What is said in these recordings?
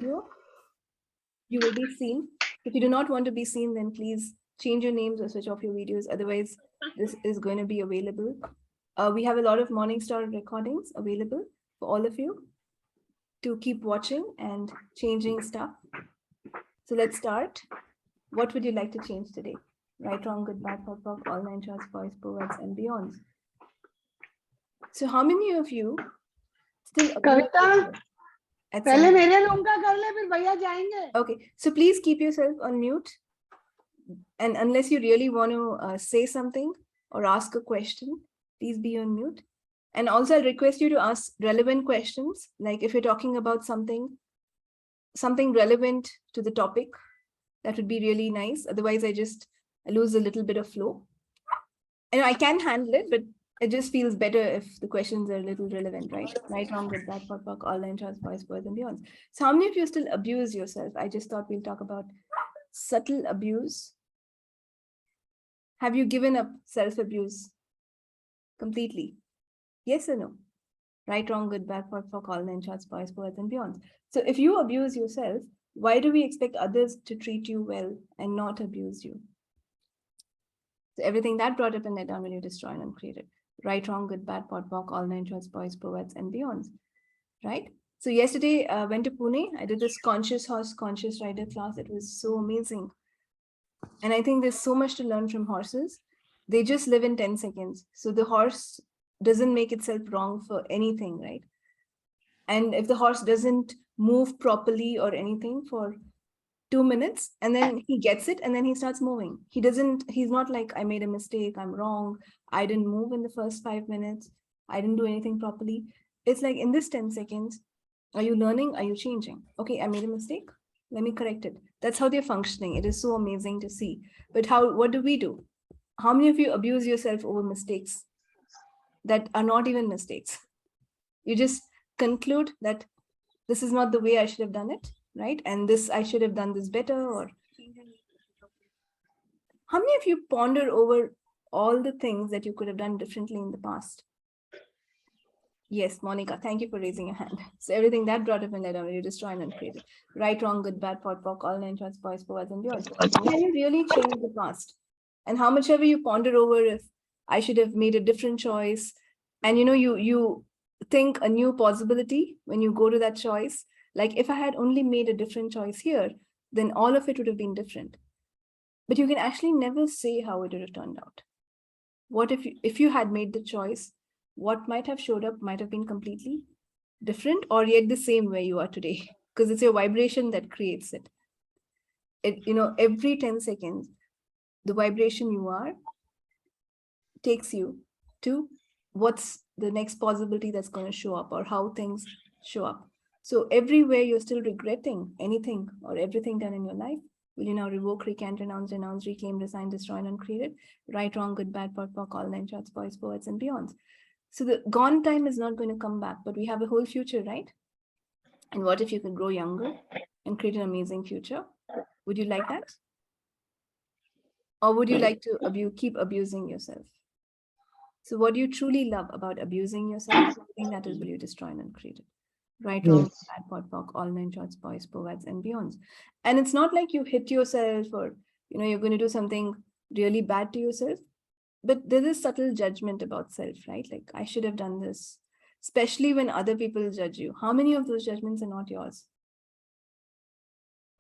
video, you will be seen. If you do not want to be seen, then please change your names or switch off your videos. Otherwise, this is going to be available. We have a lot of Morningstar recordings available for all of you to keep watching and changing stuff. So let's start. What would you like to change today? Right, wrong, good, bad, pop, pop, all nine charts, boys, poets, and beyonds. So how many of you still Kavita, पहले मेरे room का कर ले, फिर भैया जाएंगे. Okay, so please keep yourself on mute. And unless you really want to say something or ask a question, please be on mute. And also I'll request you to ask relevant questions. Like if you're talking about something relevant to the topic, that would be really nice. Otherwise, I lose a little bit of flow. And I can handle it, but it just feels better if the questions are a little relevant, right? Right, wrong, good, bad, pop, pop, all nine charts, boys, boys, and beyonds. So how many of you still abuse yourself? I just thought we'll talk about subtle abuse. Have you given up self-abuse completely? Yes or no? Right, wrong, good, bad, pop, pop, all nine charts, boys, boys, and beyonds. So if you abuse yourself, why do we expect others to treat you well and not abuse you? So everything that brought up in that down when you destroy and uncreate it. Right, wrong, good, bad, pot, pock, all nine charts, boys, poets, and beyonds. Right? So yesterday I went to Pune. I did this conscious horse, conscious rider class. It was so amazing. And I think there's so much to learn from horses. They just live in 10 seconds. So the horse doesn't make itself wrong for anything, right? And if the horse doesn't move properly or anything for 2 minutes, and then he gets it, and then he starts moving. He's not like, I made a mistake, I'm wrong, I didn't move in the first 5 minutes, I didn't do anything properly. It's like in this 10 seconds, are you learning? Are you changing? Okay, I made a mistake, let me correct it. That's how they're functioning. It is so amazing to see. But what do we do? How many of you abuse yourself over mistakes that are not even mistakes? You just conclude that this is not the way I should have done it, right? And this, I should have done this better. Or how many of you ponder over all the things that you could have done differently in the past? Yes, Monica, thank you for raising your hand. So everything that brought up in that, you destroy and uncreate it. Right, wrong, good, bad, pot, pock, all nine charts, boys, poets, and beyond. Can you really change the past? And how much ever you ponder over if I should have made a different choice, and you think a new possibility when you go to that choice. Like if I had only made a different choice here, then all of it would have been different. But you can actually never say how it would have turned out. What if you had made the choice, what might have showed up might have been completely different, or yet the same where you are today, because it's your vibration that creates it. Every 10 seconds, the vibration you are takes you to what's the next possibility that's going to show up, or how things show up. So everywhere you're still regretting anything or everything done in your life, will you now revoke, recant, renounce, denounce, reclaim, resign, destroy, and uncreate it? Right, wrong, good, bad, pot, pock, all nine charts, boys, poets, and beyonds. So the gone time is not going to come back, but we have a whole future, right? And what if you could grow younger and create an amazing future? Would you like that? Or would you like to keep abusing yourself? So what do you truly love about abusing yourself? I think that is will you destroy and uncreate it. Right, wrong, bad, pot, pock, all nine charts, boys, poets, and beyonds. And it's not like you hit yourself or, you're going to do something really bad to yourself. But there is subtle judgment about self, right? Like, I should have done this, especially when other people judge you. How many of those judgments are not yours?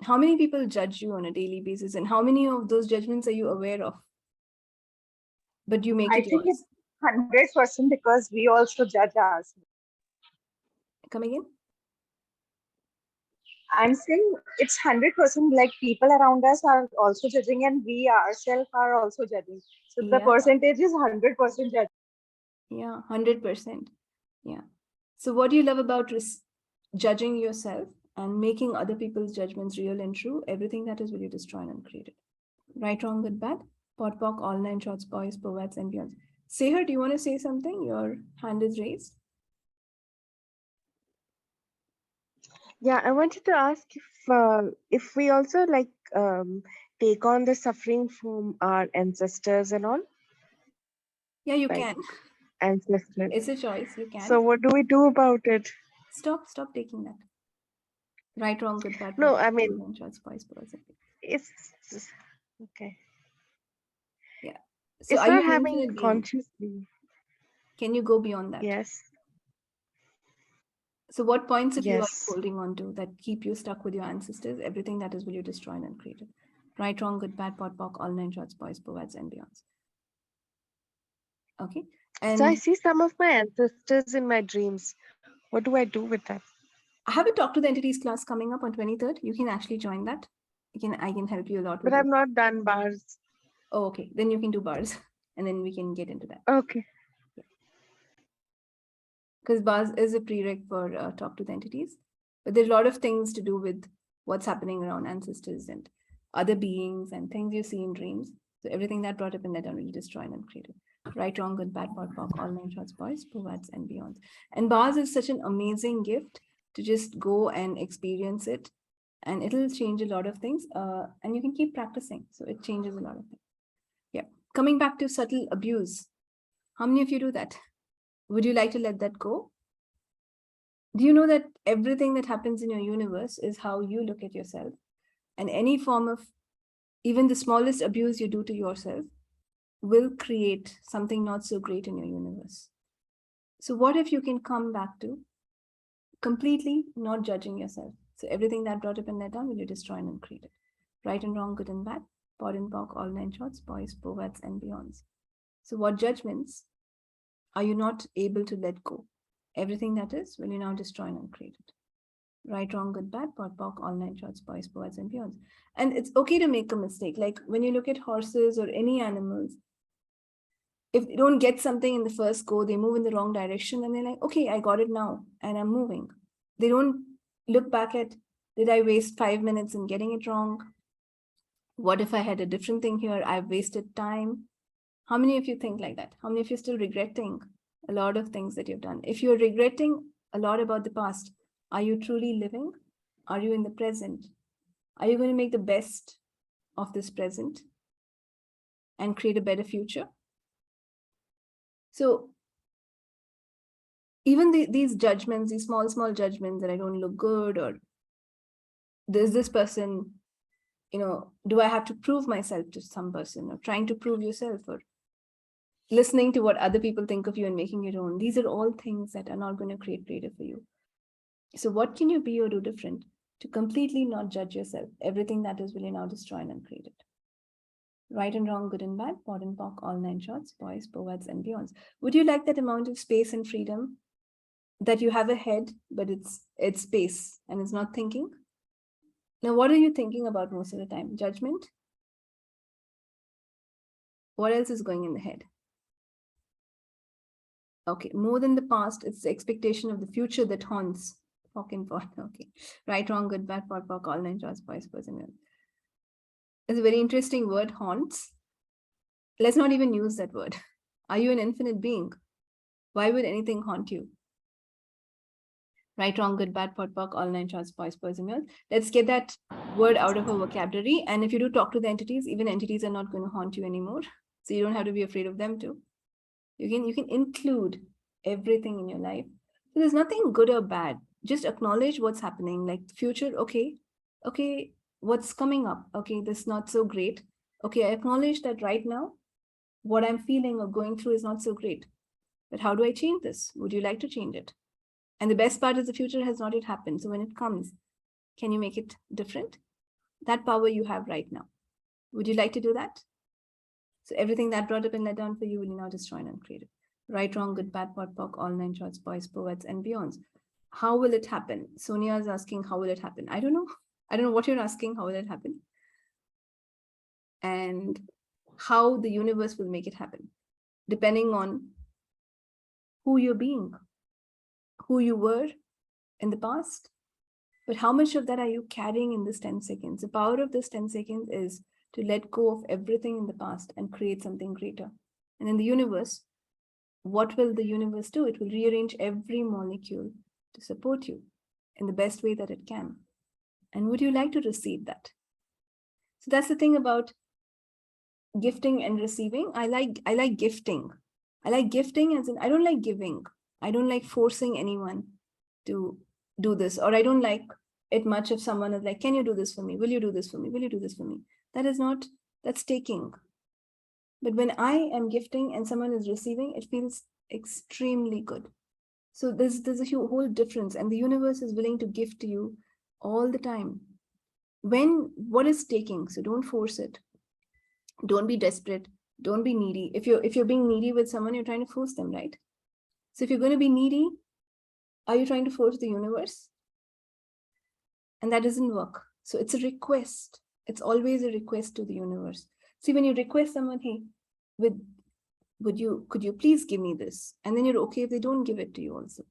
How many people judge you on a daily basis? And how many of those judgments are you aware of? But you make it yours. I think it's 100% because we also judge ourselves. Come again? I'm saying it's 100% like people around us are also judging, and we ourselves are also judging. So the percentage is 100% judging. Yeah, 100%. Yeah. So what do you love about judging yourself and making other people's judgments real and true? Everything that is will you destroy and uncreate it. Right, wrong, good, bad, pot, pock, all nine charts, boys, poets, and beyond. Seher, do you want to say something? Your hand is raised. Yeah, I wanted to ask if we also take on the suffering from our ancestors and all. Yeah, you can. Ancestors. It's a choice. You can. So what do we do about it? Stop taking that. Right, wrong, good, bad. No, POD, I mean, online, short, spice, pause. it's okay. Yeah. So It's are you not an having infinite being? consciously. Can you go beyond that? Yes. So what points of you are you Yes. holding on to that keep you stuck with your ancestors? Everything that is will you destroy and create it? Right, wrong, good, bad, POD, POC, all nine shorts, boys, poets, and beyonds. Okay. And So I see some of my ancestors in my dreams. What do I do with that? I have a Talk to the Entities class coming up on 23rd. You can actually join that. I can help you a lot with But it. I've not done bars. Oh, okay. Then you can do bars and then we can get into that. Okay. Because bars is a prereq for Talk to the Entities. But there's a lot of things to do with what's happening around ancestors and other beings and things you see in dreams. So everything that brought up in that really destroyed and created. Right, wrong, good, bad, POD, POC, all nine shorts, boys, poets, and beyond. And bars is such an amazing gift to just go and experience it. And it'll change a lot of things. And you can keep practicing. So it changes a lot of things. Yeah. Coming back to subtle abuse. How many of you do that? Would you like to let that go? Do you know that everything that happens in your universe is how you look at yourself? And any form of, even the smallest abuse you do to yourself will create something not so great in your universe. So what if you can come back to completely not judging yourself? So everything that brought up and let down, will you destroy and create it? Right and wrong, good and bad, POD and POC, all nine shorts, boys, poets, and beyonds. So what judgments are you not able to let go? Everything that is, will you now destroy and create it? Right, wrong, good, bad, POD, POC, all nine shorts, boys, poets, and beyonds. And it's okay to make a mistake. Like when you look at horses or any animals, if they don't get something in the first go, they move in the wrong direction and they're like, okay, I got it now and I'm moving. They don't look back at, did I waste 5 minutes in getting it wrong? What if I had a different thing here? I've wasted time. How many of you think like that? How many of you are still regretting a lot of things that you've done? If you're regretting a lot about the past, are you truly living? Are you in the present? Are you going to make the best of this present and create a better future? So even these judgments, these small judgments that I don't look good, or there's this person, do I have to prove myself to some person, or trying to prove yourself, or listening to what other people think of you and making your own. These are all things that are not going to create greater for you. So what can you be or do different to completely not judge yourself? Everything that is will you now destroy and uncreate it. Right and wrong, good and bad, POD and POC, all nine shorts, boys, poets, and beyonds. Would you like that amount of space and freedom that you have a head, but it's space and it's not thinking? Now, what are you thinking about most of the time? Judgment? What else is going in the head? Okay, more than the past, it's the expectation of the future that haunts. Fucking pot. Okay, right, wrong, good, bad, POD, POC, all nine shorts, boys, person. It's a very interesting word, haunts. Let's not even use that word. Are you an infinite being? Why would anything haunt you? Right, wrong, good, bad, POD, POC, all nine shorts, boys, person. Let's get that word out of our vocabulary. And if you do talk to the entities, even entities are not going to haunt you anymore. So you don't have to be afraid of them too. You can include everything in your life. So there's nothing good or bad. Just acknowledge what's happening. Like future, okay, what's coming up? Okay, this is not so great. Okay, I acknowledge that right now, what I'm feeling or going through is not so great. But how do I change this? Would you like to change it? And the best part is the future has not yet happened. So when it comes, can you make it different? That power you have right now. Would you like to do that? So everything that brought up and let down for you will you now destroy and uncreate it. Right, wrong, good, bad, POD, POC, all nine shorts, boys, poets, and beyonds. How will it happen? Sonia is asking, how will it happen? I don't know. I don't know what you're asking. How will it happen? And how the universe will make it happen, depending on who you're being, who you were in the past. But how much of that are you carrying in this 10 seconds? The power of this 10 seconds is to let go of everything in the past and create something greater. And in the universe, what will the universe do? It will rearrange every molecule to support you in the best way that it can. And would you like to receive that? So that's the thing about gifting and receiving. I like gifting. I like gifting as in, I don't like giving. I don't like forcing anyone to do this, or I don't like it much if someone is like, can you do this for me? Will you do this for me? Will you do this for me? That is not, that's taking. But when I am gifting and someone is receiving, it feels extremely good. So there's a whole difference, and the universe is willing to give to you all the time. What is taking? So don't force it. Don't be desperate. Don't be needy. If you're being needy with someone, you're trying to force them, right? So if you're going to be needy, are you trying to force the universe? And that doesn't work. So it's a request. It's always a request to the universe. See, when you request someone, hey, could you please give me this? And then you're okay if they don't give it to you also.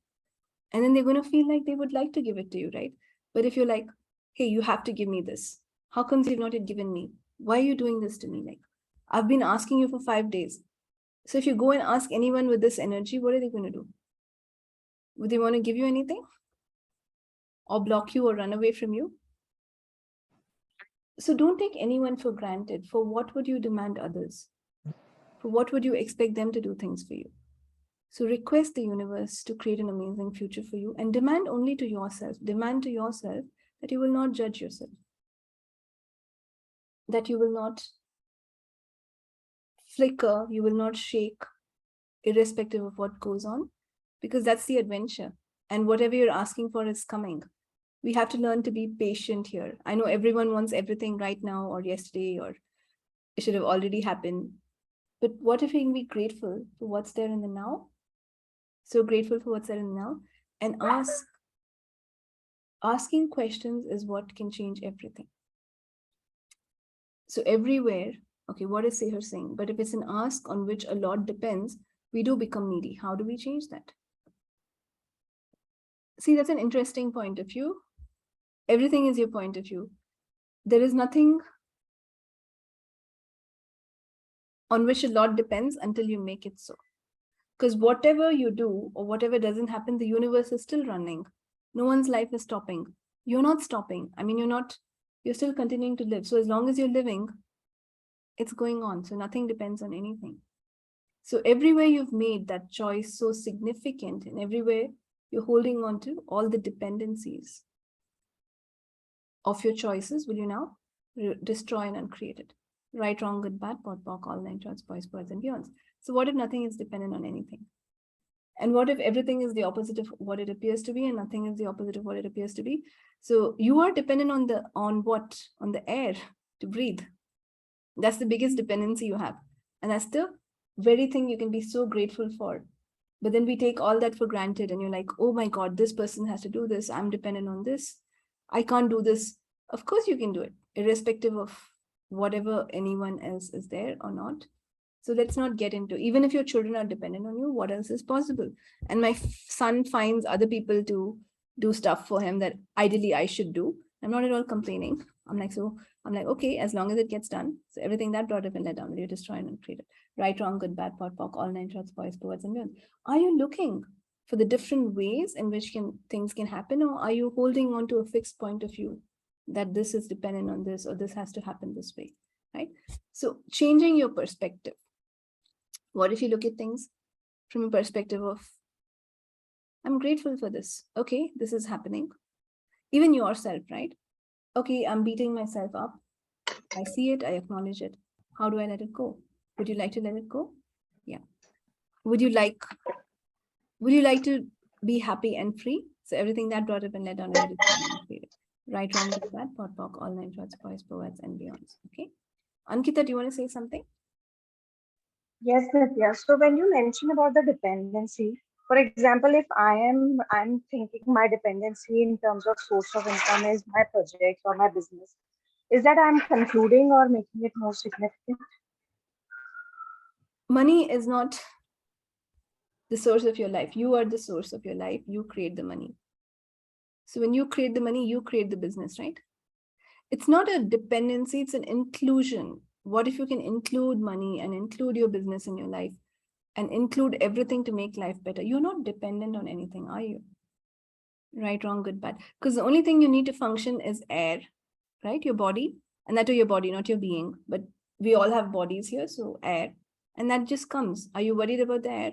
And then they're going to feel like they would like to give it to you, right? But if you're like, hey, you have to give me this. How come you've not yet given me? Why are you doing this to me? Like, I've been asking you for 5 days. So if you go and ask anyone with this energy, what are they going to do? Would they want to give you anything? Or block you or run away from you? So don't take anyone for granted. For what would you demand others? For what would you expect them to do things for you? So request the universe to create an amazing future for you, and demand only to yourself. Demand to yourself that you will not judge yourself. That you will not flicker, you will not shake, irrespective of what goes on, because that's the adventure. And whatever you're asking for is coming. We have to learn to be patient here. I know everyone wants everything right now or yesterday, or it should have already happened. But what if we can be grateful for what's there in the now? So grateful for what's there in the now, and asking questions is what can change everything. So everywhere, okay, what is Seher saying? But if it's an ask on which a lot depends, we do become needy. How do we change that? See, that's an interesting point of view. Everything is your point of view. There is nothing on which a lot depends until you make it so. Because whatever you do or whatever doesn't happen, the universe is still running. No one's life is stopping. You're not stopping. I mean, you're still continuing to live. So as long as you're living, it's going on. So nothing depends on anything. So everywhere you've made that choice so significant, and everywhere you're holding on to all the dependencies of your choices, will you now destroy and uncreate it? Right, wrong, good, bad, pot, pock, all nine shorts, boys, birds, and beyonds. So what if nothing is dependent on anything? And what if everything is the opposite of what it appears to be, and nothing is the opposite of what it appears to be? So you are dependent on what? On the air to breathe. That's the biggest dependency you have. And that's the very thing you can be so grateful for. But then we take all that for granted, and you're like, oh my God, this person has to do this. I'm dependent on this. I can't do this. Of course you can do it, irrespective of whatever anyone else is there or not. So let's not get into, even if your children are dependent on you, what else is possible? And my son finds other people to do stuff for him that ideally I should do. I'm not at all complaining. I'm like, okay, as long as it gets done. So everything that brought up and let down, you destroy and create it. Right, wrong, good, bad, pot, pock, all nine shorts, boys, poets, and beyond. Are you looking for the different ways in which things can happen, or are you holding on to a fixed point of view that this is dependent on this, or this has to happen this way, right? So changing your perspective. What if you look at things from a perspective of, I'm grateful for this. Okay, this is happening. Even yourself, right? Okay, I'm beating myself up. I see it, I acknowledge it. How do I let it go? Would you like to let it go? Yeah. Would you like to be happy and free? So everything that brought up and let down, right, wrong, good, bad, pot, pock, all nine shorts, boys, poets, and beyonds. Okay. Ankita, do you want to say something? Yes, Nithya. So when you mention about the dependency, for example, if I'm thinking my dependency in terms of source of income is my project or my business, is that I'm concluding or making it more significant? Money is not the source of your life. You are the source of your life. You create the money. So when you create the money, you create the business, right? It's not a dependency, it's an inclusion. What if you can include money and include your business in your life and include everything to make life better? You're not dependent on anything, are you? Right, wrong, good, bad. Because the only thing you need to function is air, right? Your body, and that to your body, not your being. But we all have bodies here, so air. And that just comes. Are you worried about the air?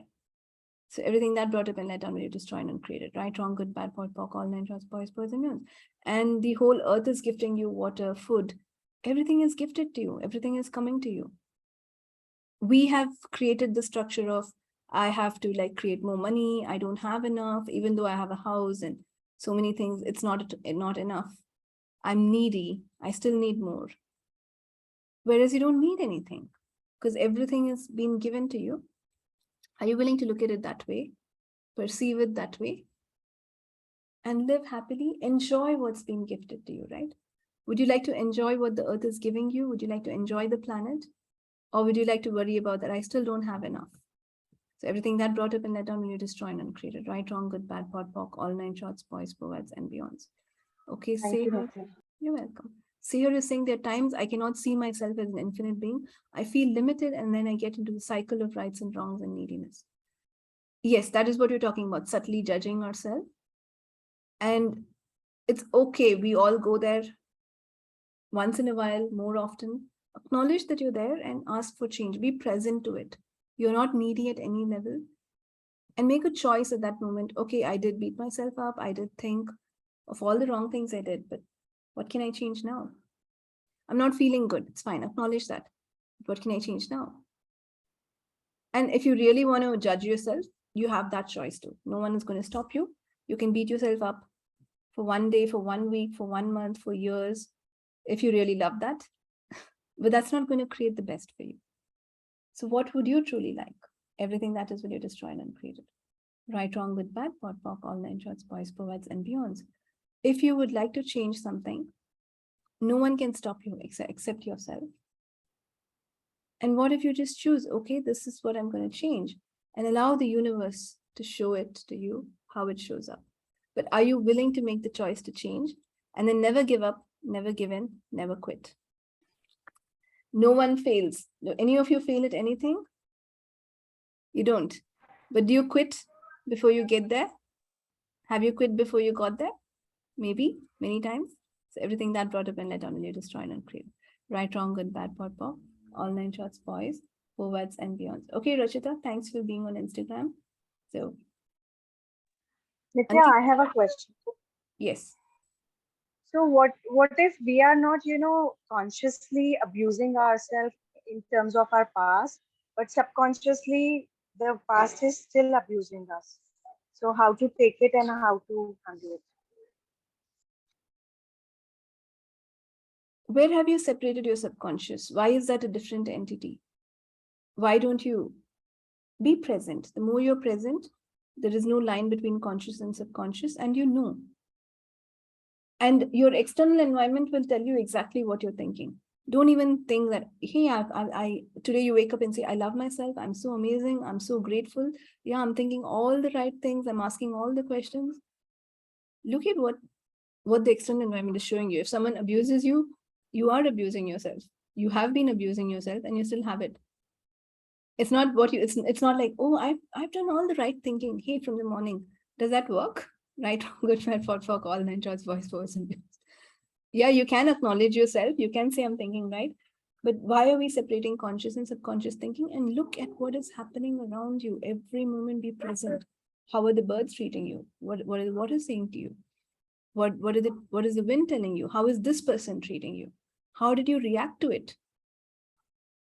So everything that brought up and let down will you destroy and uncreate it. Right, wrong, good, bad, POD, POC, all nine shorts, boys, birds, and mutants. And the whole earth is gifting you water, food. Everything is gifted to you. Everything is coming to you. We have created the structure of, I have to like create more money. I don't have enough, even though I have a house and so many things. It's not enough. I'm needy. I still need more. Whereas you don't need anything because everything is being given to you. Are you willing to look at it that way, perceive it that way, and live happily? Enjoy what's being gifted to you, right? Would you like to enjoy what the earth is giving you? Would you like to enjoy the planet? Or would you like to worry about that I still don't have enough? So everything that brought up and let down will you destroy and uncreate it. Right, wrong, good, bad, POD, POC, all nine shorts, boys, poets, and beyonds. Okay, Thank you, Nithya. You're welcome. See, here is saying there are times I cannot see myself as an infinite being. I feel limited, and then I get into the cycle of rights and wrongs and neediness. Yes, that is what you're talking about, subtly judging ourselves. And it's okay. We all go there once in a while, more often. Acknowledge that you're there and ask for change. Be present to it. You're not needy at any level. And make a choice at that moment. Okay, I did beat myself up. I did think of all the wrong things I did, but what can I change now? I'm not feeling good. It's fine. Acknowledge that. What can I change now? And if you really want to judge yourself, you have that choice too. No one is going to stop you. You can beat yourself up for one day, for 1 week, for 1 month, for years, if you really love that. But that's not going to create the best for you. So what would you truly like? Everything that is will you destroy and uncreate it. Right, wrong, good, bad, POD, POC, all nine shorts, boys, poets, and beyonds. If you would like to change something, no one can stop you except yourself. And what if you just choose, okay, this is what I'm going to change, and allow the universe to show it to you how it shows up. But are you willing to make the choice to change and then never give up, never give in, never quit? No one fails. Do any of you fail at anything? You don't. But do you quit before you get there? Have you quit before you got there? Maybe, many times. So everything that brought up and let down will you destroy and uncreate. Right, wrong, good, bad, POD, POC, all nine shorts, boys, poets, and beyond. Okay, Rachita, thanks for being on Instagram. So, Nithya, I have a question. yes. So what if we are not, consciously abusing ourselves in terms of our past, but subconsciously the past is still abusing us? So how to take it and how to handle it? Where have you separated your subconscious? Why is that a different entity? Why don't you be present? The more you're present, there is no line between conscious and subconscious, and you know. And your external environment will tell you exactly what you're thinking. Don't even think that, hey, I today you wake up and say, I love myself. I'm so amazing. I'm so grateful. Yeah, I'm thinking all the right things. I'm asking all the questions. Look at what the external environment is showing you. If someone abuses you, you are abusing yourself. You have been abusing yourself and you still have it. It's not what you, it's not like, oh, I've done all the right thinking. Hey, from the morning. Does that work? Right, good, bad, POD, POC, all nine shorts, voice, and yeah, you can acknowledge yourself. You can say I'm thinking right. But why are we separating conscious and subconscious thinking? And look at what is happening around you. Every moment be present. How are the birds treating you? What is saying to you? What is the wind telling you? How is this person treating you? How did you react to it?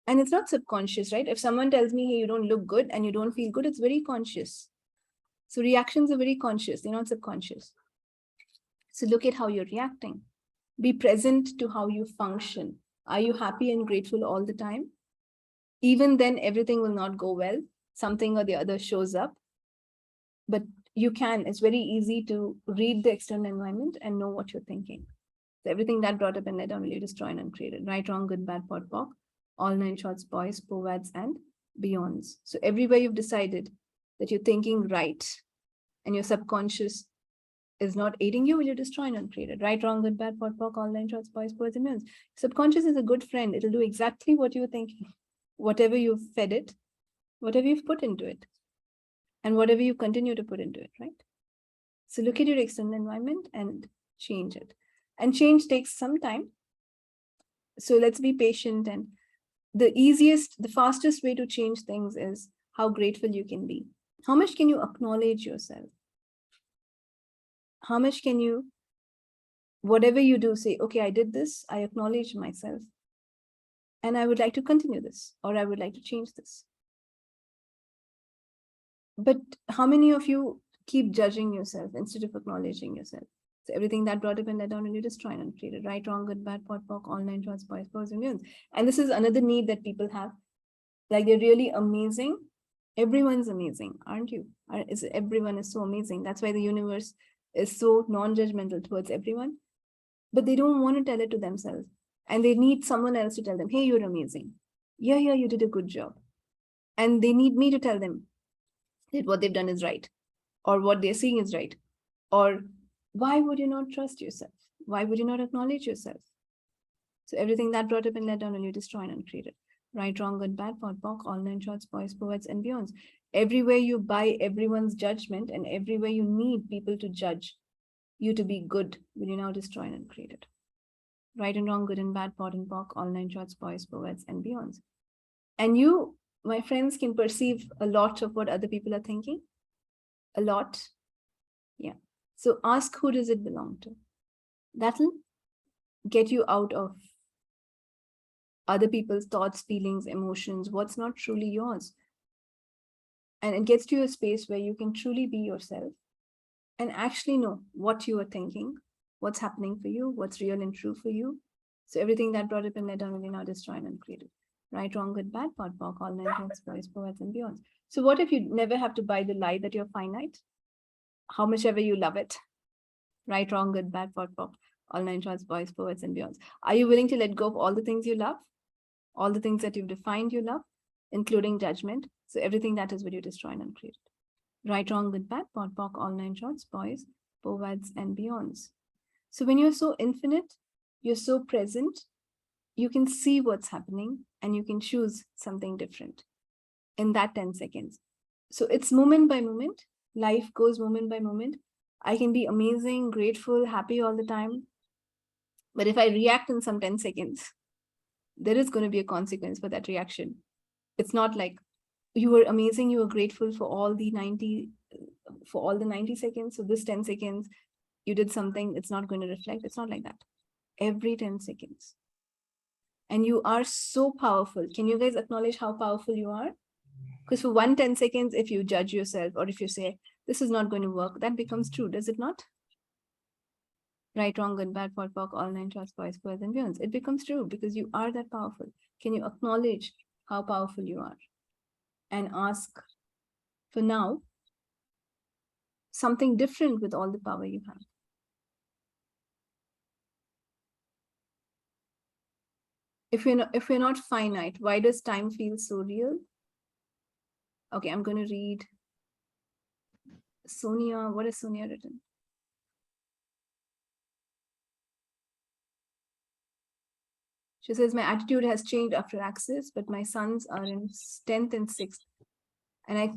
And it's not subconscious, right? If someone tells me, hey, you don't look good and you don't feel good, it's very conscious. So reactions are very conscious. They're not subconscious. So look at how you're reacting. Be present to how you function. Are you happy and grateful all the time? Even then, everything will not go well. Something or the other shows up. But you can. It's very easy to read the external environment and know what you're thinking. So everything that brought up and let down will you destroy and uncreate it. Right, wrong, good, bad, POD, POC, all nine shorts, boys, poets, and beyonds. So everywhere you've decided that you're thinking right and your subconscious is not aiding you, will you destroy and uncreate it? Right, wrong, good, bad, POD, POC, all nine shorts, boys, poets, and beyonds. Subconscious is a good friend. It'll do exactly what you're thinking. Whatever you've fed it, whatever you've put into it, and whatever you continue to put into it, right? So look at your external environment and change it. And change takes some time. So let's be patient. And the fastest way to change things is how grateful you can be. How much can you acknowledge yourself? How much can you, whatever you do, say, okay, I did this, I acknowledge myself, and I would like to continue this, or I would like to change this. But how many of you keep judging yourself instead of acknowledging yourself? So everything that brought up and let down, and you destroy and uncreate it. Right, wrong, good, bad, pot, pock, all nine shorts, boys, boys, and beyond. And this is another need that people have. Like, they're really amazing. Everyone's amazing, aren't you? Everyone is so amazing. That's why the universe is so non-judgmental towards everyone. But they don't want to tell it to themselves. And they need someone else to tell them, hey, you're amazing. Yeah, you did a good job. And they need me to tell them that what they've done is right, or what they're seeing is right. Or why would you not trust yourself? Why would you not acknowledge yourself? So everything that brought up and let down, and you destroy and uncreate it. Right, wrong, good, bad, pot, pock, all nine shorts, boys, poets, and beyonds. Everywhere you buy everyone's judgment, and everywhere you need people to judge you to be good, will you now destroy and uncreate it. Right and wrong, good and bad, pot and pock, all nine shorts, boys, poets, and beyonds. And you, my friends, can perceive a lot of what other people are thinking. A lot. Yeah. So ask, who does it belong to? That'll get you out of other people's thoughts, feelings, emotions, what's not truly yours. And it gets to a space where you can truly be yourself and actually know what you are thinking, what's happening for you, what's real and true for you. So everything that brought up and let down will now destroy and uncreate it. Right, wrong, good, bad, pot, pock, all nine shorts, boys, poets, and beyonds. So what if you never have to buy the lie that you're finite? How much ever you love it? Right, wrong, good, bad, pot, pock, all nine shorts, boys, poets, and beyonds. Are you willing to let go of all the things you love? All the things that you've defined you love, including judgment. So everything that is what you destroy and uncreate. Right, wrong, good, bad, pot, pock, all nine shorts, boys, poets, and beyonds. So when you're so infinite, you're so present, you can see what's happening and you can choose something different in that 10 seconds. So it's moment by moment. Life goes moment by moment. I can be amazing, grateful, happy all the time. But if I react in some 10 seconds, there is going to be a consequence for that reaction. It's not like you were amazing, you were grateful for all the 90 seconds. So this 10 seconds, you did something, it's not going to reflect. It's not like that. Every 10 seconds. And you are so powerful. Can you guys acknowledge how powerful you are? Because for 10 seconds, if you judge yourself, or if you say, this is not going to work, that becomes true, does it not? Right, wrong, good, bad, pot, pock, all nine shorts, boys, poets, and beyonds. It becomes true because you are that powerful. Can you acknowledge how powerful you are? And ask for now something different with all the power you have. If we're not finite, why does time feel so real? Okay, I'm going to read Sonia. What has Sonia written? She says, my attitude has changed after Access, but my sons are in 10th and 6th, and I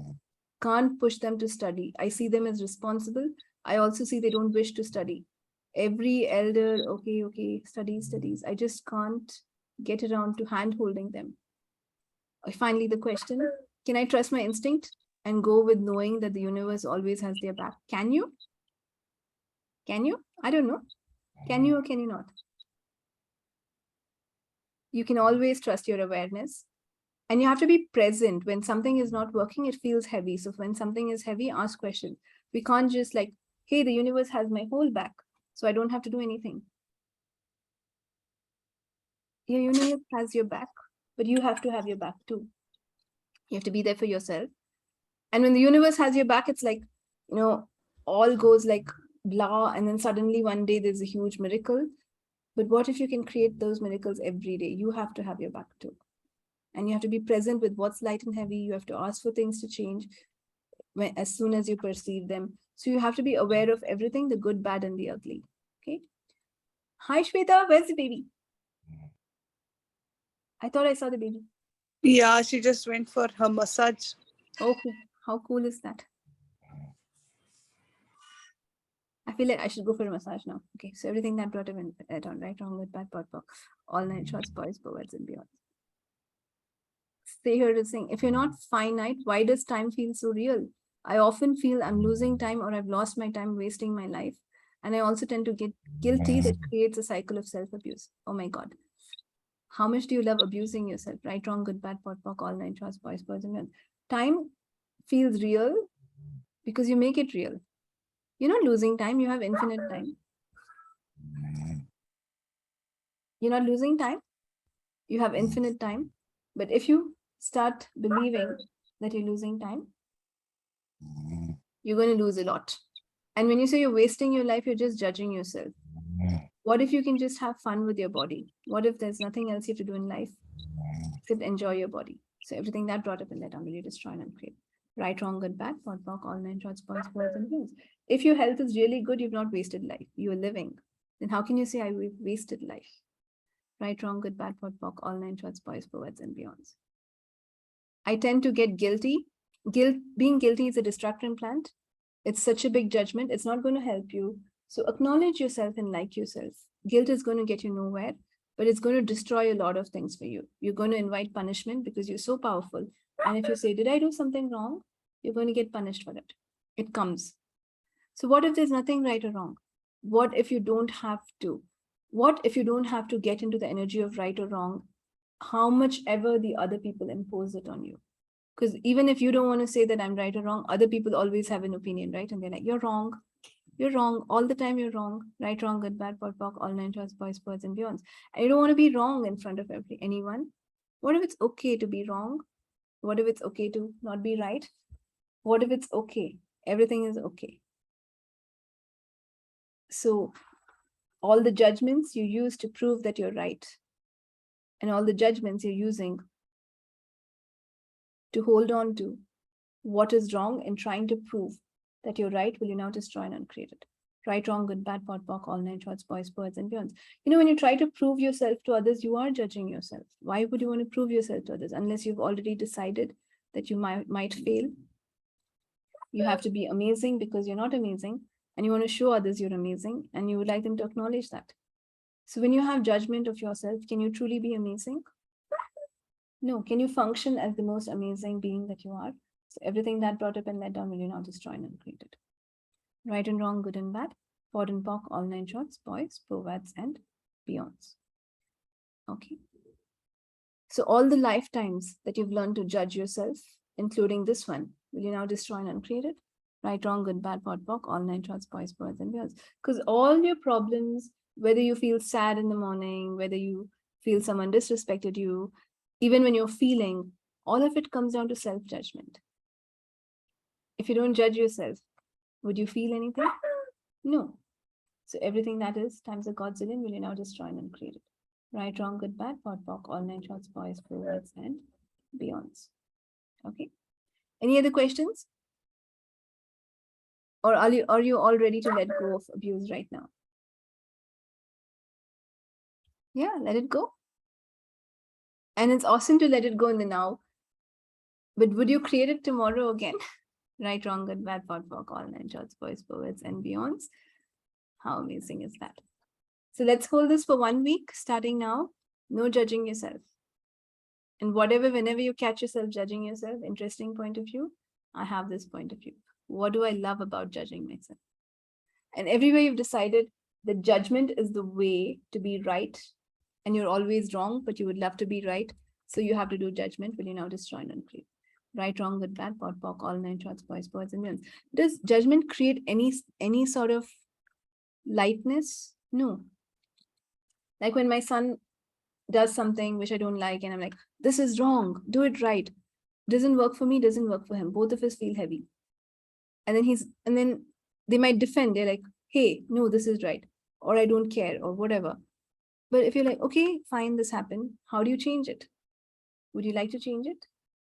can't push them to study. I see them as responsible. I also see they don't wish to study. Every elder, okay, studies. I just can't get around to hand-holding them. Finally, the question, can I trust my instinct and go with knowing that the universe always has their back? Can you? Can you? I don't know. Can you or can you not? You can always trust your awareness. And you have to be present. When something is not working, it feels heavy. So when something is heavy, ask questions. We can't just like, hey, the universe has my whole back, so I don't have to do anything. Your universe has your back, but you have to have your back too. You have to be there for yourself. And when the universe has your back, it's like, all goes like blah, and then suddenly one day there's a huge miracle. But what if you can create those miracles every day? You have to have your back too. And you have to be present with what's light and heavy. You have to ask for things to change as soon as you perceive them. So you have to be aware of everything, the good, bad, and the ugly. Okay. Hi, Shweta. Where's the baby? I thought I saw the baby. Yeah, she just went for her massage. Okay. How cool is that? I feel like I should go for a massage now. Okay. So everything that brought him in on, right, wrong, good, bad, pot, pock, all nine shorts, boys, poets, and beyond. Stay here to sing. If you're not finite, why does time feel so real? I often feel I'm losing time or I've lost my time wasting my life. And I also tend to get guilty. That creates a cycle of self-abuse. Oh my God. How much do you love abusing yourself? Right, wrong, good, bad, pot, pock, all nine shorts, boys, boys, and men. Time feels real because you make it real. You're not losing time. You have infinite time. You're not losing time. You have infinite time. But if you start believing that you're losing time, you're going to lose a lot. And when you say you're wasting your life, you're just judging yourself. What if you can just have fun with your body? What if there's nothing else you have to do in life except enjoy your body? So everything that brought up in that, I'm really destroy and uncreate. Right, wrong, good, bad, pot, pock, all nine shorts, boys, boys, and girls. If your health is really good, you've not wasted life. You are living. Then how can you say I wasted life? Right, wrong, good, bad, pot, pock, all nine shorts, boys, poets, and beyonds. I tend to get guilty. Being guilty is a destruction plant. It's such a big judgment. It's not going to help you. So acknowledge yourself and like yourself. Guilt is going to get you nowhere, but it's going to destroy a lot of things for you. You're going to invite punishment because you're so powerful. And if you say, did I do something wrong? You're going to get punished for it. It comes. So what if there's nothing right or wrong? What if you don't have to? What if you don't have to get into the energy of right or wrong? How much ever the other people impose it on you? Because even if you don't want to say that I'm right or wrong, other people always have an opinion, right? And they're like, you're wrong. You're wrong. All the time you're wrong. Right, wrong, good, bad, pot, pock, all nine shorts, boys, birds, and beyonds. And you don't want to be wrong in front of anyone. What if it's okay to be wrong? What if it's okay to not be right? What if it's okay? Everything is okay. So all the judgments you use to prove that you're right, and all the judgments you're using to hold on to what is wrong and trying to prove that you're right, will you now destroy and uncreate it? Right, wrong, good, bad, pot, pock, all nine shorts, boys, birds, and beyonds. You know, when you try to prove yourself to others, you are judging yourself. Why would you want to prove yourself to others unless you've already decided that you might fail? You have to be amazing because you're not amazing, and you want to show others you're amazing, and you would like them to acknowledge that. So when you have judgment of yourself, can you truly be amazing? No. Can you function as the most amazing being that you are? So everything that brought up and let down, will you now destroy and uncreate it? Right and wrong, good and bad, pod and pock, all nine shorts, boys, poets, and beyonds. Okay. So all the lifetimes that you've learned to judge yourself, including this one, will you now destroy and uncreate it? Right, wrong, good, bad, pod, pock, all nine shorts, boys, birds, and beyonds. Because all your problems, whether you feel sad in the morning, whether you feel someone disrespected you, even when you're feeling, all of it comes down to self-judgment. If you don't judge yourself, would you feel anything? No. So everything that is times a godzillion, will you now destroy and uncreate it? Right, wrong, good, bad, pot, pock, all nine shorts, boys, poets, and beyonds. Okay. Any other questions? Or are you all ready to let go of abuse right now? Yeah, let it go. And it's awesome to let it go in the now. But would you create it tomorrow again? Right, wrong, good, bad, pot, pock, all nine shorts, boys, poets, and beyonds. How amazing is that? So let's hold this for 1 week, starting now. No judging yourself. And whenever you catch yourself judging yourself, interesting point of view, I have this point of view. What do I love about judging myself? And everywhere you've decided that judgment is the way to be right, and you're always wrong, but you would love to be right, so you have to do judgment. Will you now destroy and uncreate? Right, wrong, good, bad, pot, pock, all nine shorts, boys, birds, and beyonds. Does judgment create any sort of lightness? No. Like when my son does something which I don't like, and I'm like, this is wrong, do it right. Doesn't work for me, doesn't work for him. Both of us feel heavy. And then they might defend. They're like, hey, no, this is right. Or I don't care, or whatever. But if you're like, okay, fine, this happened. How do you change it? Would you like to change it?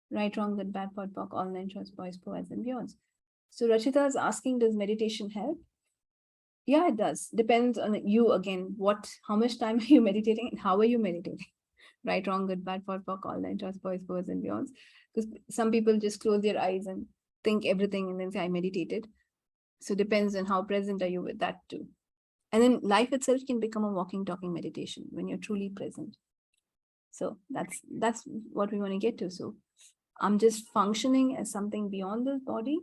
Right, wrong, good, bad, pot, pock, all nine shorts, boys, poets, and beyonds. So Rachita is asking, does meditation help? Yeah, it does. Depends on you again. How much time are you meditating and how are you meditating? Right, wrong, good, bad, pot, pock, all nine shorts, boys, poets, and beyonds. Because some people just close their eyes and think everything and then say, I meditated. So depends on how present are you with that too. And then life itself can become a walking, talking meditation when you're truly present. So that's what we want to get to. So I'm just functioning as something beyond this body.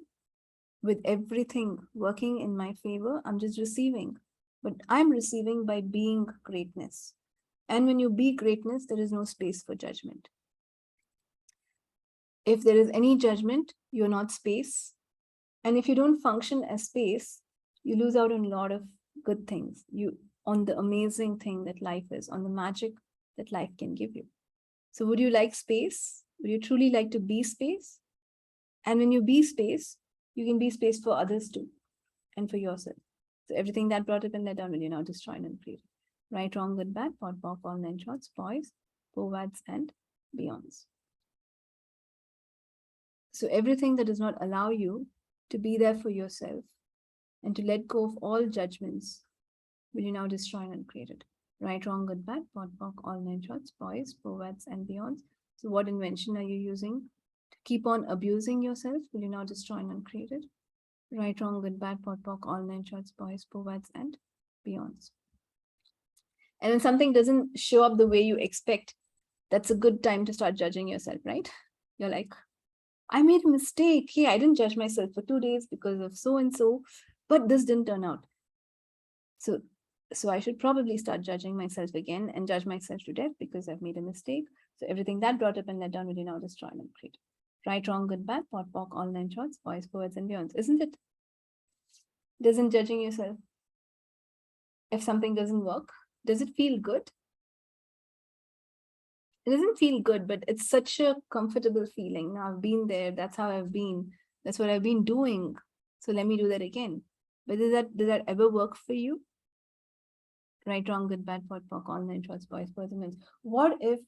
with everything working in my favor, I'm just receiving. But I'm receiving by being greatness. And when you be greatness, there is no space for judgment. If there is any judgment, you're not space. And if you don't function as space, you lose out on a lot of good things, on the amazing thing that life is, on the magic that life can give you. So would you like space? Would you truly like to be space? And when you be space, you can be space for others too, and for yourself. So everything that brought up and let down, will you now destroy and create? Right, wrong, good, bad, pot, pop, all 9 shorts, boys, povads, and beyonds. So everything that does not allow you to be there for yourself and to let go of all judgments, will you now destroy and uncreate it? Right, wrong, good, bad, pot, pop, all 9 shorts, boys, povads, and beyonds. So what invention are you using to keep on abusing yourself? Will you now destroy and uncreate it? Right, wrong, good, bad, pot, pop, all 9 shorts, boys, povads, and beyonds. And when something doesn't show up the way you expect, that's a good time to start judging yourself, right? You're like, I made a mistake. Hey, I didn't judge myself for 2 days because of so-and-so, but this didn't turn out. So I should probably start judging myself again and judge myself to death because I've made a mistake. So everything that brought up and let down, will you now destroy and create? Right, wrong, good, bad, pot, pock, all 9 shorts, boys, poets, and beyonds. Isn't it? Doesn't judging yourself, if something doesn't work, does it feel good? It doesn't feel good, but it's such a comfortable feeling. Now I've been there. That's how I've been. That's what I've been doing. So let me do that again. But did that ever work for you? Right, wrong, good, bad, pot, pock, all 9 shorts, boys, poets, and beyonds. What if,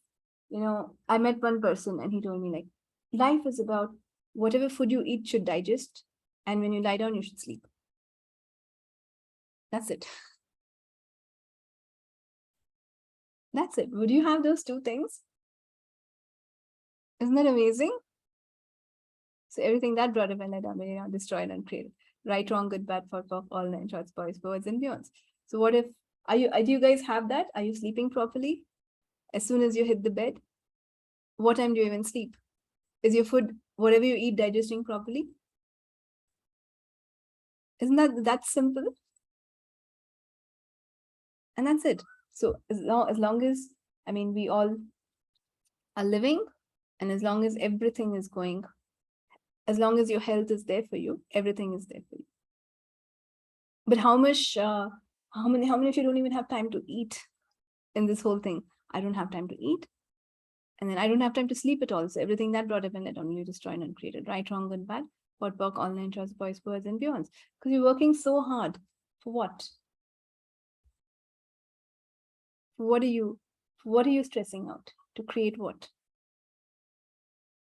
I met one person and he told me, like, life is about whatever food you eat should digest. And when you lie down, you should sleep. That's it. That's it. Would you have those 2 things? Isn't that amazing? So everything that brought up and let down, destroyed and created. Right, wrong, good, bad, pot, pop, all 9 shorts, boys, poets, and beyonds. So what if, do you guys have that? Are you sleeping properly? As soon as you hit the bed? What time do you even sleep? Is your food, whatever you eat, digesting properly? Isn't that simple? And that's it. So as long as, we all are living, and as long as everything is going, as long as your health is there for you, everything is there for you. But how many of you don't even have time to eat in this whole thing? I don't have time to eat. And then I don't have time to sleep at all. So everything that brought up and let down, you destroyed and created. Right, wrong, good, bad, pot, pock, all 9 shorts, boys, poets, and beyonds. Because you're working so hard. For what? What are you stressing out? To create what?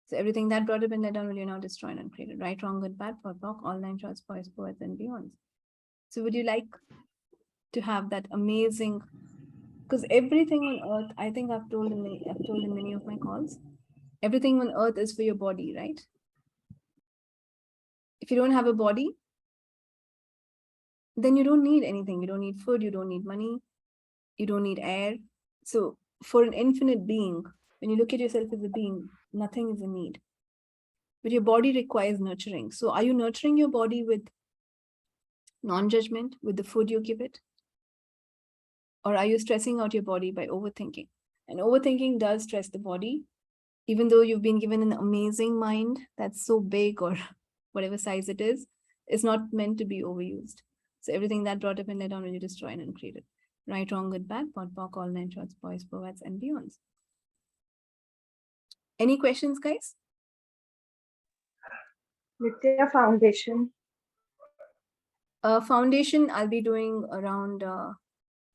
So everything that brought up and let down, will you now destroy and created. Right, wrong, good, bad, pot, pock, all 9 shorts, boys, poets, and beyonds. So would you like to have that amazing, because everything on earth, I think I've told in many of my calls, everything on earth is for your body, right? If you don't have a body, then you don't need anything. You don't need food, you don't need money, you don't need air. So for an infinite being, when you look at yourself as a being, nothing is a need. But your body requires nurturing. So are you nurturing your body with non-judgment, with the food you give it? Or are you stressing out your body by overthinking? And overthinking does stress the body, even though you've been given an amazing mind that's so big, or whatever size it is, it's not meant to be overused. So everything that brought up and let down, when you destroy and uncreate it. Right, wrong, good, bad, pot, pock, all 9 shorts, boys, poets, and beyonds. Any questions, guys? Nithya Foundation. Foundation, I'll be doing around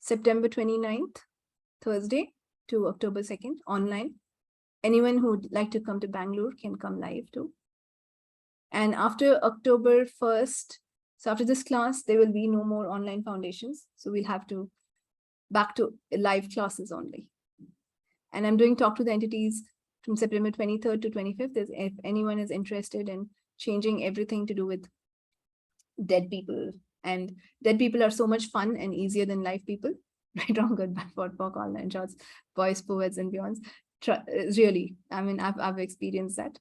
September 29th, Thursday, to October 2nd, online. Anyone who'd like to come to Bangalore can come live too. And after October 1st, so after this class, there will be no more online foundations. So we'll have to back to live classes only. And I'm doing Talk to the Entities from September 23rd to 25th. If anyone is interested in changing everything to do with dead people, and dead people are so much fun and easier than live people. Right, wrong, good, bad, pot, pock, all 9 shorts, boys, poets, and beyonds. Really, I've experienced that.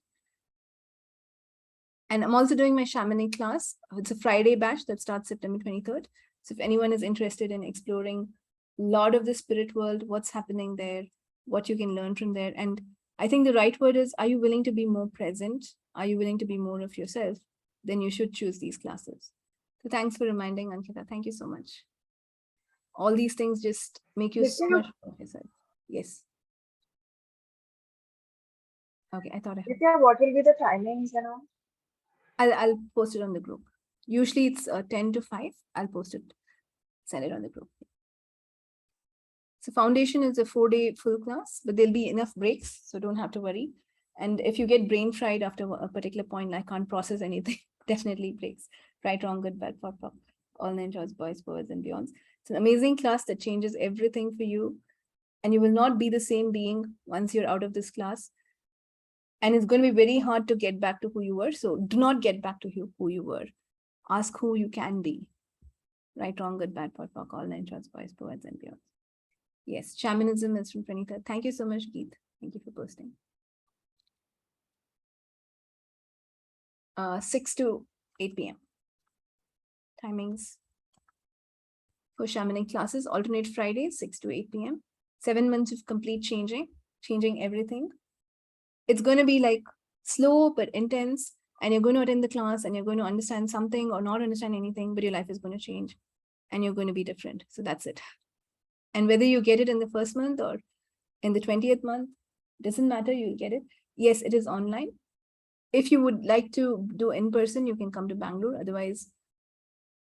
And I'm also doing my shamanic class. It's a Friday batch that starts September 23rd. So if anyone is interested in exploring a lot of the spirit world, what's happening there, what you can learn from there. And I think the right word is, are you willing to be more present? Are you willing to be more of yourself? Then you should choose these classes. So thanks for reminding, Ankita. Thank you so much. All these things just make you so much more of yourself. Yes. Okay, I thought I heard. Nithya, what will be the timings and all? I'll post it on the group. Usually it's 10 to 5. I'll post it, send it on the group. So foundation is a 4-day full class, but there'll be enough breaks, so don't have to worry. And if you get brain fried after a particular point, I can't process anything, definitely breaks. Right, wrong, good, bad, pop, all 9 choice, boys, birds, and beyonds. It's an amazing class that changes everything for you. And you will not be the same being once you're out of this class. And it's going to be very hard to get back to who you were. So do not get back to who you were. Ask who you can be. Right, wrong, good, bad, pot, all 9 shots, boys, poets, and beyond. Yes, shamanism is from 23rd. Thank you so much, Geet. Thank you for posting. 6 to 8 p.m. Timings for shamanic classes, alternate Fridays, 6 to 8 p.m. 7 months of complete changing everything. It's going to be like slow but intense, and you're going to attend the class and you're going to understand something or not understand anything, but your life is going to change and you're going to be different. So that's it. And whether you get it in the first month or in the 20th month, doesn't matter, you'll get it. Yes, it is online. If you would like to do in person, you can come to Bangalore. Otherwise,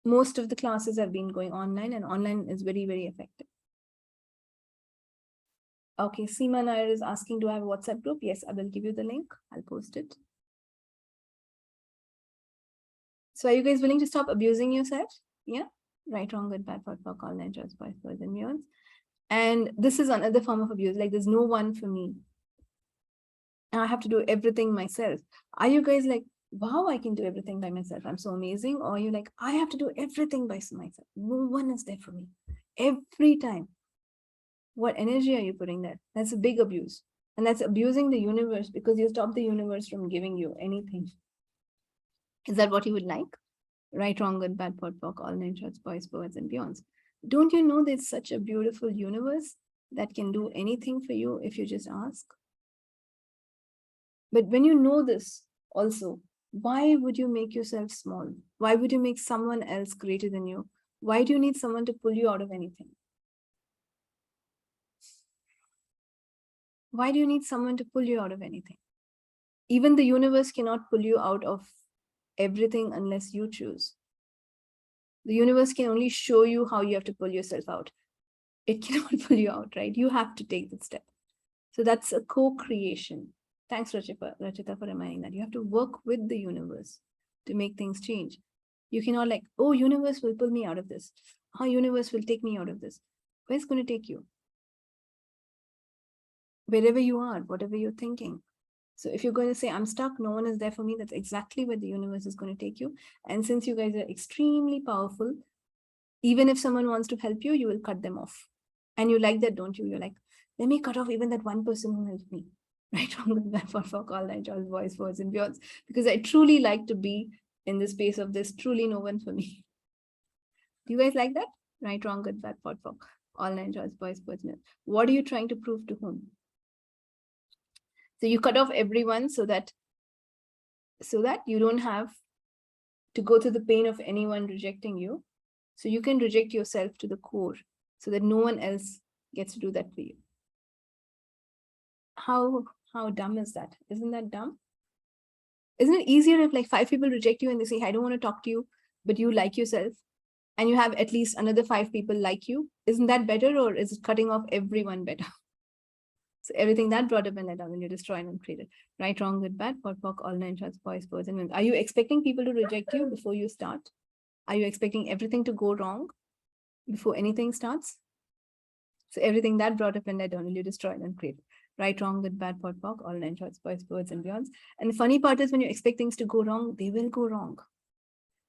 most of the classes have been going online, and online is very, very effective. Okay, Seema Nair is asking, do I have a WhatsApp group? Yes, I will give you the link. I'll post it. So are you guys willing to stop abusing yourself? Yeah? Right, wrong, good, bad, for all 9 choice, boys, birds, and beyonds. And this is another form of abuse. Like, there's no one for me. And I have to do everything myself. Are you guys like, wow, I can do everything by myself, I'm so amazing? Or are you like, I have to do everything by myself, no one is there for me every time? What energy are you putting there? That's a big abuse. And that's abusing the universe, because you stop the universe from giving you anything. Is that what you would like? Right, wrong, good, bad, pot, all 9 shots, boys, birds, and beyonds. Don't you know there's such a beautiful universe that can do anything for you if you just ask? But when you know this also, why would you make yourself small? Why would you make someone else greater than you? Why do you need someone to pull you out of anything? Why do you need someone to pull you out of anything? Even the universe cannot pull you out of everything unless you choose. The universe can only show you how you have to pull yourself out. It cannot pull you out, right? You have to take the step. So that's a co-creation. Thanks, Rachita, for reminding that. You have to work with the universe to make things change. You cannot like, oh, universe will pull me out of this. Oh, universe will take me out of this. Where's it going to take you? Wherever you are, whatever you're thinking. So if you're going to say, I'm stuck, no one is there for me, that's exactly where the universe is going to take you. And since you guys are extremely powerful, even if someone wants to help you, you will cut them off. And you like that, don't you? You're like, let me cut off even that one person who helped me. Right, wrong, good, bad, for all 9 choice, voice, words, and beyonds. Because I truly like to be in the space of this, truly no one for me. Do you guys like that? Right, wrong, good, bad, for all 9 choice, voice, words, and beyonds. What are you trying to prove to whom? So you cut off everyone so that you don't have to go through the pain of anyone rejecting you. So you can reject yourself to the core so that no one else gets to do that for you. How dumb is that? Isn't that dumb? Isn't it easier if like 5 people reject you and they say, I don't want to talk to you, but you like yourself, and you have at least another 5 people like you? Isn't that better, or is it cutting off everyone better? So everything that brought up and let down, when you destroy and uncreate it. Right, wrong, good, bad, pot, all 9 shots, boys, birds, and men. Are you expecting people to reject you before you start? Are you expecting everything to go wrong before anything starts? So everything that brought up and let down, will you destroy and create? Right, wrong, good, bad, pot, all 9 shots, boys, birds, and beyonds. And the funny part is, when you expect things to go wrong, they will go wrong.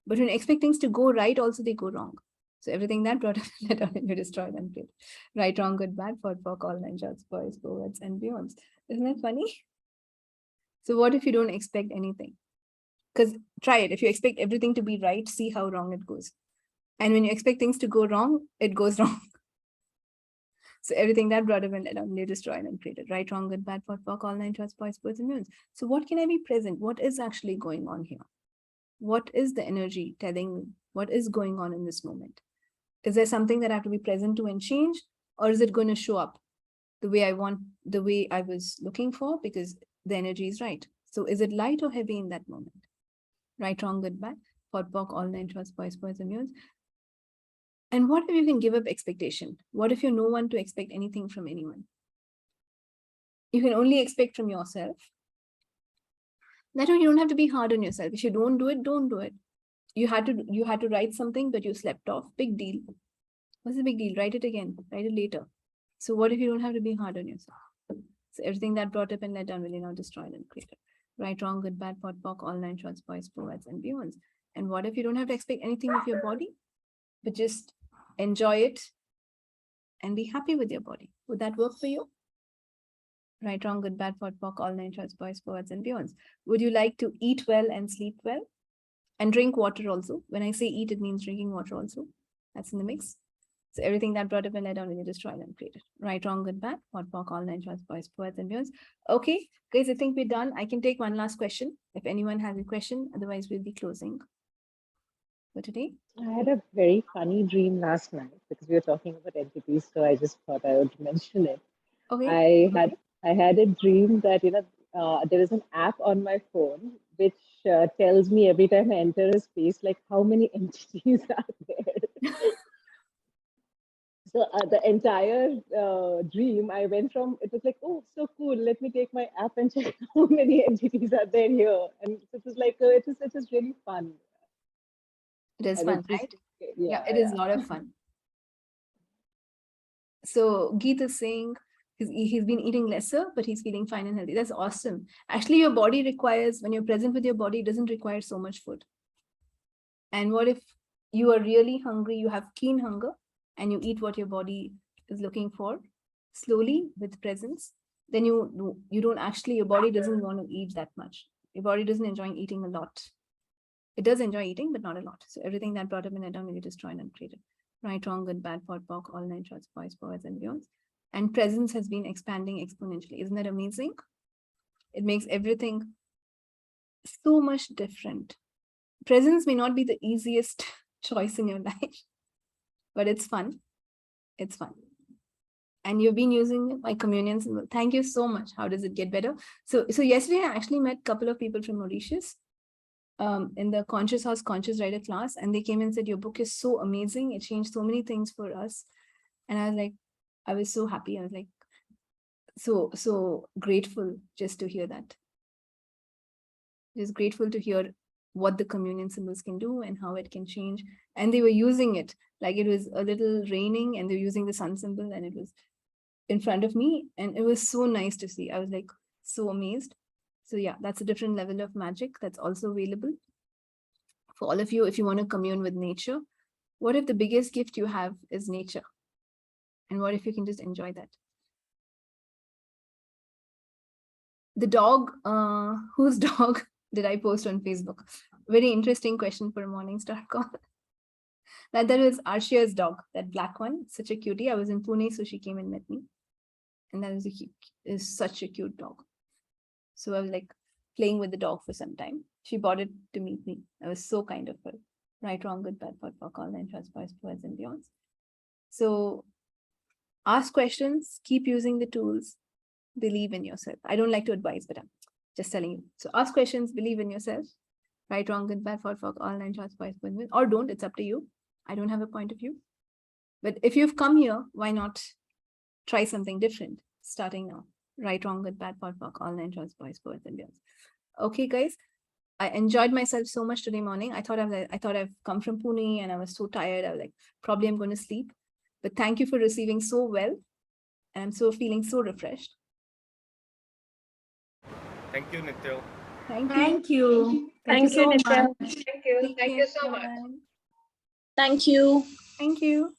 But when you expect things to go right, also they go wrong. So everything that brought up and let down, will you destroy and create? Right, wrong, good, bad, pot, all 9 shots, boys, birds, and beyonds. Isn't that funny? So what if you don't expect anything? Because try it. If you expect everything to be right, see how wrong it goes. And when you expect things to go wrong, it goes wrong. So everything that brought up and led on, you destroyed and created. Right, wrong, good, bad, POD, all nine charts, boys, birds, and moons. So what can I be present? What is actually going on here? What is the energy telling me? What is going on in this moment? Is there something that I have to be present to and change? Or is it going to show up the way I want, the way I was looking for? Because the energy is right. So is it light or heavy in that moment? Right, wrong, good, bad, POD, all nine charts, boys, birds, and moons. And what if you can give up expectation? What if you're no one to expect anything from anyone? You can only expect from yourself. That way you don't have to be hard on yourself. If you don't do it, don't do it. You had to write something, but you slept off. Big deal. What's the big deal? Write it again. Write it later. So what if you don't have to be hard on yourself? So everything that brought up and let down will you now destroy and create it. Right, wrong, good, bad, POD, all nine shorts, boys, provides, and beyonds. And what if you don't have to expect anything of your body, but just enjoy it and be happy with your body? Would that work for you? Right, wrong, good, bad, POD, all nine shorts, boys, provides, and beyonds. Would you like to eat well and sleep well? And drink water also. When I say eat, it means drinking water also. That's in the mix. So everything that brought up and led down when you destroy and create it. Right, wrong, good, bad, POD, all nine shorts, boys, poets, and beyonds. Okay, guys, I think we're done. I can take one last question if anyone has a question. Otherwise, we'll be closing for today. I had a very funny dream last night because we were talking about entities, so I just thought I would mention it. Okay. I had a dream that there is an app on my phone which tells me every time I enter a space like how many entities are there. So the entire dream, I went from, it was like, oh, so cool. Let me take my app and check how many entities are there here. And it was like, it was really fun. It is fun, right? Yeah, it is a lot of fun. So Geet is saying he's been eating lesser, but he's feeling fine and healthy. That's awesome. Actually, your body requires, when you're present with your body, it doesn't require so much food. And what if you are really hungry, you have keen hunger, and you eat what your body is looking for slowly with presence? Then you don't actually, your body doesn't want to eat that much. Your body doesn't enjoy eating a lot. It does enjoy eating, but not a lot. So everything that brought up in it down will be destroyed and created. Right, wrong, good, bad, POD, all nine shorts, boys, poets, and beyonds. And presence has been expanding exponentially. Isn't that amazing? It makes everything so much different. Presence may not be the easiest choice in your life, but it's fun. It's fun. And you've been using my communion symbol. Thank you so much. How does it get better? So yesterday I actually met a couple of people from Mauritius in the Conscious House Conscious Rider class, and they came and said, your book is so amazing. It changed so many things for us. And I was like, I was so happy. I was like, so grateful just to hear that. Just grateful to hear what the communion symbols can do and how it can change. And they were using it like it was a little raining, and they're using the sun symbol, and it was in front of me, and it was so nice to see. I was like so amazed. So yeah, that's a different level of magic that's also available for all of you if you want to commune with nature. What if the biggest gift you have is nature? And what if you can just enjoy that? The dog, whose dog did I post on Facebook? Very interesting question for a morning star call. That was Arshia's dog, that black one, such a cutie. I was in Pune, so she came and met me. And that is such a cute dog. So I was like playing with the dog for some time. She bought it to meet me. I was so kind of her. Right, wrong, good, bad, POD, all nine shorts, boys, poets, and beyonds. So ask questions, keep using the tools, believe in yourself. I don't like to advise, but I'm just telling you. So ask questions, believe in yourself. Right, wrong, good, bad, POD, all nine shorts, boys, poets, and beyonds. Or don't, it's up to you. I don't have a point of view. But if you've come here, why not try something different starting now? Right, wrong, good, bad, POD, all nine shorts, boys, poets, and beyonds. Okay, guys. I enjoyed myself so much today morning. I thought I've come from Pune and I was so tired. I was like, probably I'm going to sleep. But thank you for receiving so well. And I'm so feeling so refreshed. Thank you, Nithya. Thank you. Thank you so much. Thank you so much. Thank you. Thank you.